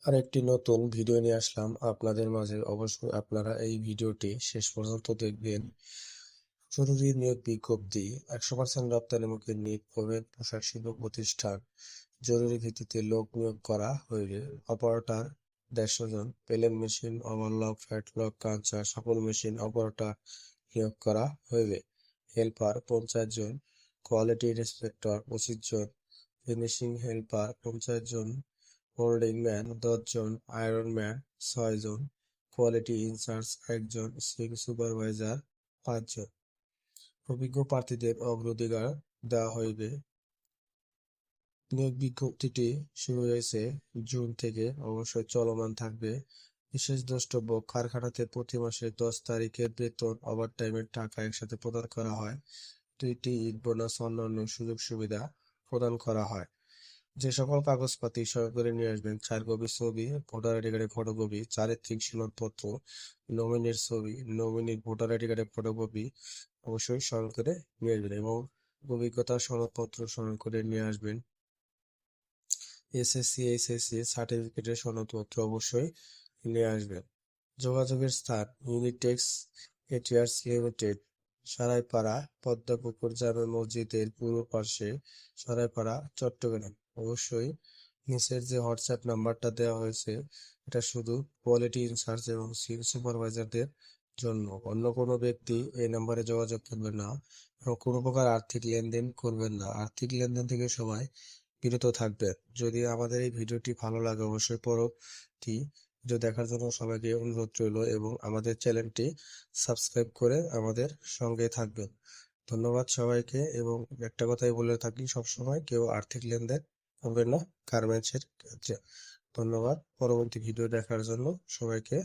আরেকটি নতুন ভিডিও নিয়ে আসলাম আপনাদের মাঝে। অবশ্যই আপনারা এই ভিডিওটি শেষ পর্যন্ত দেখবেন। জরুরি নিয়োগ বিজ্ঞপ্তি। 100% রপ্তানিমুখী নিট প্রভেদ পোশাক শিল্প প্রতিষ্ঠান জরুরি ভিত্তিতে লোক নিয়োগ করা হইবে। অপারেটর 150 জন, পেলেন মেশিন, ওভারলক, ফ্যাটলক, কাঁচা সকল মেশিন অপারেটর নিয়োগ করা হইবে। হেল্পার 50 জন, কোয়ালিটি ইন্সপেক্টর 25 জন, ফিনিশিং হেল্পার 50 জন, হোল্ডিং ম্যান 10 জন, আয়রন ম্যান 6 জন, কোয়ালিটি ইনচার্জ 1 জন, সুইং সুপারভাইজার 5 জন। অভিজ্ঞ প্রার্থীদের অগ্রাধিকার দেওয়া হইবে। নিয়োগ বিজ্ঞপ্তিটি শুরু হয়েছে জুন থেকে, অবশ্যই চলমান থাকবে। বিশেষ দ্রষ্টব্য: কারখানাতে প্রতি মাসের 10 তারিখের বেতন ওভারটাইমের টাকা একসাথে প্রদান করা হয়। 2টি ঈদ বোনাস অন্যান্য সুযোগ সুবিধা প্রদান করা হয়। যে সকল কাগজপাতি সঙ্গে করে নিয়ে আসবেন: 4 কপি ছবি, ভোটার আইডি কার্ডের ফটোকপি, চারিত্রিক সনদপত্র, নমিনির ছবি, নমিনির ভোটার আইডি কার্ডের ফটোকপি অবশ্যই সঙ্গে করে নিয়ে আসবেন এবং অভিজ্ঞতার সনদপত্র সঙ্গে করে নিয়ে আসবেন। এসএসসি এইচএসসি সার্টিফিকেটের সনদপত্র অবশ্যই নিয়ে আসবেন। যোগাযোগের স্থান: ইউনিটেক্স এটিআরস লিমিটেড, সারাইপাড়া, পদ্মপুকুর জামে মসজিদের পূর্ব পার্শ্বে, সারাইপাড়া, চট্টগ্রাম। অবশ্যই নিচের যে হোয়াটসঅ্যাপ নাম্বারটা দেওয়া হয়েছে এটা শুধু কোয়ালিটি ইনচার্জ এবং সুপারভাইজারদের জন্য। অন্য কোনো ব্যক্তি এই নাম্বারে যোগাযোগ করবেন না এবং কোনো প্রকার আর্থিক লেনদেন করবেন না। আর্থিক লেনদেন থেকে সবাই বিরত থাকবেন। যদি আমাদের এই ভিডিওটি ভালো লাগে অবশ্যই পরবর্তী ভিডিও দেখার জন্য সবাইকে অনুরোধ রইল এবং আমাদের চ্যানেলটি সাবস্ক্রাইব করে আমাদের সঙ্গে থাকবেন। ধন্যবাদ সবাইকে। এবং একটা কথাই বলে থাকি, সবসময় কেউ আর্থিক লেনদেন করবেন না গার্মেন্টসের ক্ষেত্রে। ধন্যবাদ। পরবর্তী ভিডিও দেখার জন্য সবাইকে